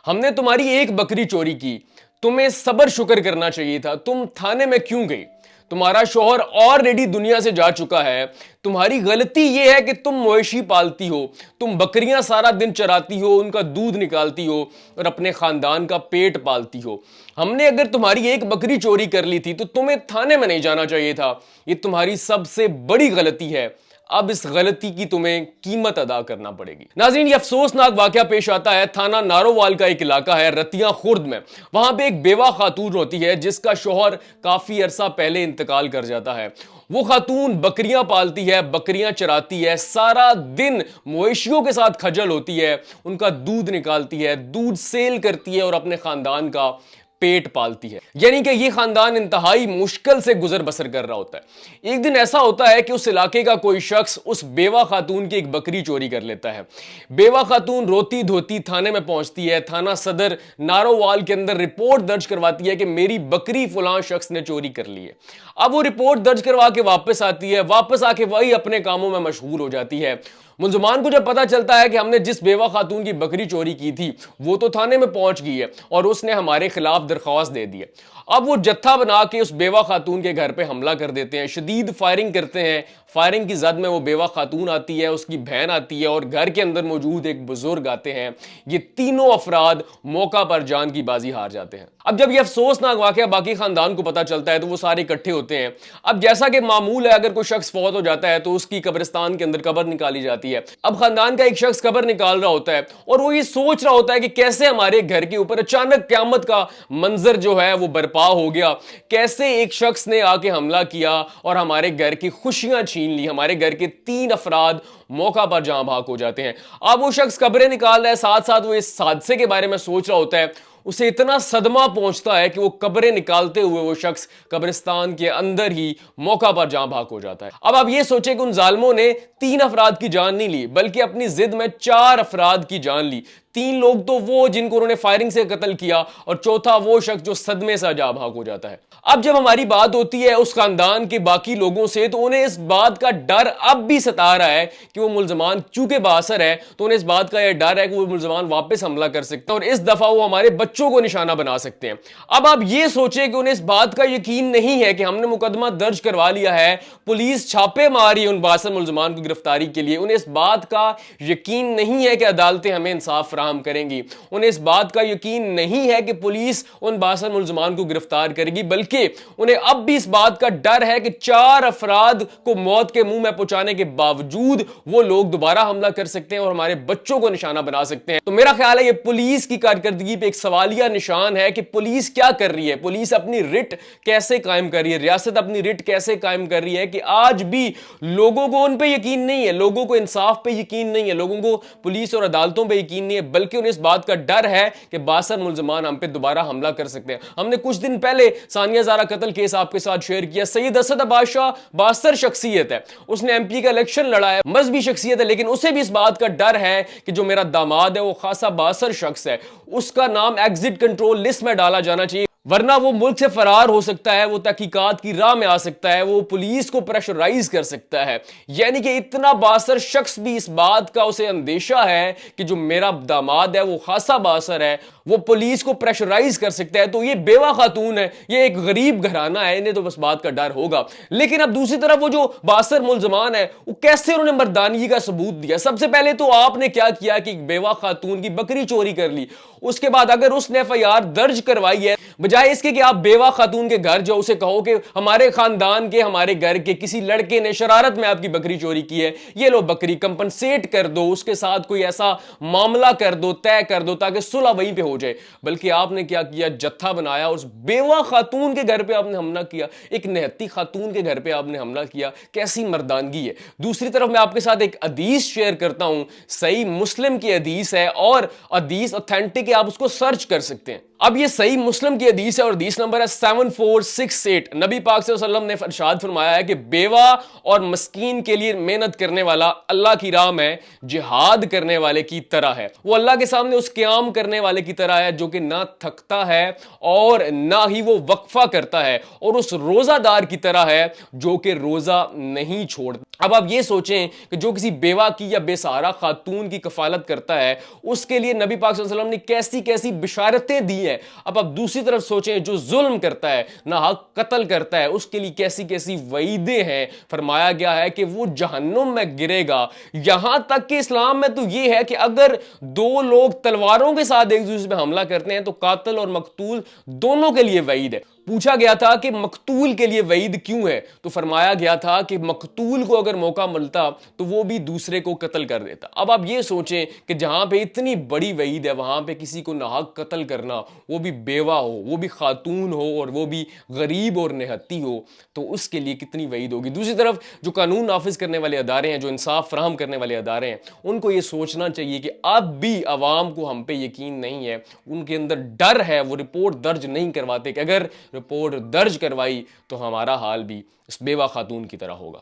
ہم نے تمہاری ایک بکری چوری کی، تمہیں صبر شکر کرنا چاہیے تھا، تم تھانے میں کیوں گئی؟ تمہارا شوہر آلریڈی دنیا سے جا چکا ہے، تمہاری غلطی یہ ہے کہ تم مویشی پالتی ہو، تم بکریاں سارا دن چراتی ہو، ان کا دودھ نکالتی ہو اور اپنے خاندان کا پیٹ پالتی ہو۔ ہم نے اگر تمہاری ایک بکری چوری کر لی تھی تو تمہیں تھانے میں نہیں جانا چاہیے تھا، یہ تمہاری سب سے بڑی غلطی ہے، اب اس غلطی کی تمہیں قیمت ادا کرنا پڑے گی۔ ناظرین، یہ افسوسناک واقعہ پیش آتا ہے تھانہ نارووال کا ایک علاقہ ہے رتیاں خورد میں۔ وہاں پہ ایک بیوہ خاتون ہوتی ہے جس کا شوہر کافی عرصہ پہلے انتقال کر جاتا ہے۔ وہ خاتون بکریاں پالتی ہے، بکریاں چراتی ہے، سارا دن مویشیوں کے ساتھ کھجل ہوتی ہے، ان کا دودھ نکالتی ہے، دودھ سیل کرتی ہے اور اپنے خاندان کا پیٹ پالتی ہے۔ یعنی کہ یہ خاندان انتہائی مشکل سے گزر بسر کر رہا ہوتا ہے۔ ایک دن ایسا ہوتا ہے کہ اس علاقے کا کوئی شخص اس بیوہ خاتون کی ایک بکری چوری کر لیتا ہے۔ بیوہ خاتون روتی دھوتی تھانے میں پہنچتی ہے، تھانہ صدر نارووال کے اندر رپورٹ درج کرواتی ہے کہ میری بکری فلاں شخص نے چوری کر لی ہے۔ اب وہ رپورٹ درج کروا کے واپس آتی ہے، واپس آ کے وہی اپنے کاموں میں مشغول ہو جاتی ہے۔ ملزمان کو جب پتا چلتا ہے کہ ہم نے جس بیوہ خاتون کی بکری چوری کی تھی وہ تو تھانے میں پہنچ گئی ہے اور اس نے ہمارے خلاف درخواست دے دی ہے، اب وہ جتھا بنا کے اس بیوہ خاتون کے گھر پہ حملہ کر دیتے ہیں، شدید فائرنگ کرتے ہیں۔ فائرنگ کی زد میں وہ بیوہ خاتون آتی ہے، اس کی بہن آتی ہے اور گھر کے اندر موجود ایک بزرگ آتے ہیں۔ یہ تینوں افراد موقع پر جان کی بازی ہار جاتے ہیں۔ اب جب یہ افسوسناک واقعہ باقی خاندان کو پتا چلتا ہے تو وہ سارے اکٹھے ہوتے ہیں۔ اب جیسا کہ معمول ہے، اگر کوئی شخص فوت ہو جاتا ہے تو اس کی قبرستان کے اندر قبر نکالی جاتی ہے۔ اب خاندان کا ایک شخص قبر نکال رہا ہوتا ہے اور وہ یہ سوچ رہا ہوتا ہے کہ کیسے ہمارے گھر کے اوپر اچانک قیامت کا منظر جو ہے وہ برپا ہو گیا، کیسے ایک شخص نے آ کے حملہ کیا اور ہمارے گھر کی خوشیاں چھین لی، ہمارے گھر کے 3 افراد موقع پر جہاں بھاگ ہو جاتے ہیں۔ اب وہ شخص قبریں نکال رہا ہے، ساتھ ساتھ وہ اس حادثے کے بارے میں سوچ رہا ہوتا ہے۔ اسے اتنا صدمہ پہنچتا ہے کہ وہ قبریں نکالتے ہوئے وہ شخص قبرستان کے اندر ہی موقع پر جہاں بھاگ ہو جاتا ہے۔ اب آپ یہ سوچیں کہ ان ظالموں نے 3 افراد کی جان نہیں لی بلکہ اپنی ضد میں 4 افراد کی جان لی۔ 3 لوگ تو وہ جن کو انہوں نے فائرنگ سے قتل کیا اور چوتھا وہ شخص جو صدمے سے جاں بھاگ ہو جاتا ہے۔ اب جب ہماری بات ہوتی ہے اس خاندان کے باقی لوگوں سے تو انہیں اس بات کا ڈر اب بھی ستا رہا ہے کہ وہ ملزمان چونکہ بااثر ہے تو انہیں اس بات کا یہ ڈر ہے کہ وہ ملزمان واپس حملہ کر سکتے ہیں اور اس دفعہ وہ ہمارے بچوں کو نشانہ بنا سکتے ہیں۔ اب آپ یہ سوچیں کہ انہیں اس بات کا یقین نہیں ہے کہ ہم نے مقدمہ درج کروا لیا ہے، پولیس چھاپے ماری ان بااثر ملزمان کو گرفتاری کے لیے، انہیں اس بات کا یقین نہیں ہے کہ عدالتیں ہمیں انصاف فراہم کریں گی، انہیں اس بات کا یقین نہیں ہے کہ پولیس ان بااثر ملزمان کو گرفتار کرے گی، بلکہ انہیں اب بھی اس بات کا ڈر ہے کہ 4 افراد کو موت کے منہ میں پہنچانے کے باوجود وہ لوگ دوبارہ حملہ کر سکتے ہیں اور ہمارے بچوں کو نشانہ بنا سکتے ہیں۔ تو میرا خیال ہے یہ پولیس کی کارکردگی پہ ایک سوالیہ نشان ہے کہ پولیس کیا کر رہی ہے، پولیس اپنی رٹ کیسے قائم کر رہی ہے، ریاست اپنی رٹ کیسے قائم کر رہی ہے کہ آج بھی لوگوں کو ان پہ یقین نہیں ہے، لوگوں کو انصاف پہ یقین نہیں ہے، لوگوں کو پولیس اور عدالتوں پہ یقین نہیں ہے، بلکہ انہیں اس بات کا ڈر ہے کہ بااثر ملزمان ہم پہ دوبارہ حملہ کر سکتے ہیں۔ ہم نے کچھ دن پہلے ثانیہ زارا قتل کیس آپ کے ساتھ شیئر کیا۔ سید اسد عباس شاہ بااثر شخصیت ہے، اس نے MP کا الیکشن لڑا ہے، مذہبی شخصیت ہے، لیکن اسے بھی اس بات کا ڈر ہے کہ جو میرا داماد ہے وہ خاصا بااثر شخص ہے، اس کا نام ایگزٹ کنٹرول لسٹ میں ڈالا جانا چاہیے، ورنہ وہ ملک سے فرار ہو سکتا ہے، وہ تحقیقات کی راہ میں آ سکتا ہے، وہ پولیس کو پریشرائز کر سکتا ہے۔ یعنی کہ اتنا بااثر شخص بھی اس بات کا اسے اندیشہ ہے کہ جو میرا داماد ہے وہ خاصا بااثر ہے، وہ پولیس کو پریشرائز کر سکتا ہے۔ تو یہ بیوہ خاتون ہے، یہ ایک غریب گھرانہ ہے، انہیں تو بس بات کا ڈر ہوگا۔ لیکن اب دوسری طرف وہ جو بااثر ملزمان ہے وہ کیسے انہوں نے مردانگی کا ثبوت دیا؟ سب سے پہلے تو آپ نے کیا کیا کہ ایک بیوہ خاتون کی بکری چوری کر لی، اس کے بعد اگر اس نے FIR درج کروائی ہے، بجائے اس کے کہ آپ بیوہ خاتون کے گھر جاؤ، اسے کہو کہ ہمارے خاندان کے، ہمارے گھر کے کسی لڑکے نے شرارت میں آپ کی بکری چوری کی ہے، یہ لو بکری کمپنسیٹ کر دو، اس کے ساتھ کوئی ایسا معاملہ کر دو، طے کر دو تاکہ صلح وہیں پہ ہو جائے۔ بلکہ آپ نے کیا کیا؟ جتھا بنایا، اس بیوہ خاتون کے گھر پہ آپ نے حملہ کیا، ایک نہتی خاتون کے گھر پہ آپ نے حملہ کیا، کیسی مردانگی ہے۔ دوسری طرف میں آپ کے ساتھ ایک حدیث شیئر کرتا ہوں، صحیح مسلم کی حدیث ہے اور حدیث اوتھینٹک ہے، آپ اس کو سرچ کر سکتے ہیں۔ اب یہ صحیح مسلم کی حدیث ہے اور حدیث نمبر ہے 7468. نبی پاک صلی اللہ علیہ وسلم نے ارشاد فرمایا ہے کہ بیوہ اور مسکین کے لیے محنت کرنے والا اللہ کی راہ میں جہاد کرنے والے کی طرح ہے. وہ اللہ کے سامنے اس قیام کرنے والے کی طرح ہے جو کہ نہ تھکتا ہے اور نہ ہی وہ وقفہ کرتا ہے, اور اس روزہ دار کی طرح ہے جو کہ روزہ نہیں چھوڑتا. اب آپ یہ سوچیں کہ جو کسی بیوہ کی یا بے سہارا خاتون کی کفالت کرتا ہے اس کے لیے نبی پاک صلی اللہ علیہ وسلم نے کیسی کیسی بشارتیں دی ہیں. اب آپ دوسری طرف سوچیں جو ظلم کرتا ہے, ناحق قتل کرتا ہے, اس کے لیے کیسی کیسی وعیدیں ہیں. فرمایا گیا ہے کہ وہ جہنم میں گرے گا. یہاں تک کہ اسلام میں تو یہ ہے کہ اگر دو لوگ تلواروں کے ساتھ ایک دوسرے پہ حملہ کرتے ہیں تو قاتل اور مقتول دونوں کے لیے وعید ہے. پوچھا گیا تھا کہ مقتول کے لیے وعید کیوں ہے, تو فرمایا گیا تھا کہ مقتول کو اگر موقع ملتا تو وہ بھی دوسرے کو قتل کر دیتا. اب آپ یہ سوچیں کہ جہاں پہ اتنی بڑی وعید ہے وہاں پہ کسی کو ناحق قتل کرنا, وہ بھی بیوہ ہو, وہ بھی خاتون ہو, اور وہ بھی غریب اور نہتی ہو, تو اس کے لیے کتنی وعید ہوگی. دوسری طرف جو قانون نافذ کرنے والے ادارے ہیں, جو انصاف فراہم کرنے والے ادارے ہیں, ان کو یہ سوچنا چاہیے کہ اب بھی عوام کو ہم پہ یقین نہیں ہے, ان کے اندر ڈر ہے, وہ رپورٹ درج نہیں کرواتے کہ اگر رپورٹ درج کروائی تو ہمارا حال بھی اس بیوہ خاتون کی طرح ہوگا.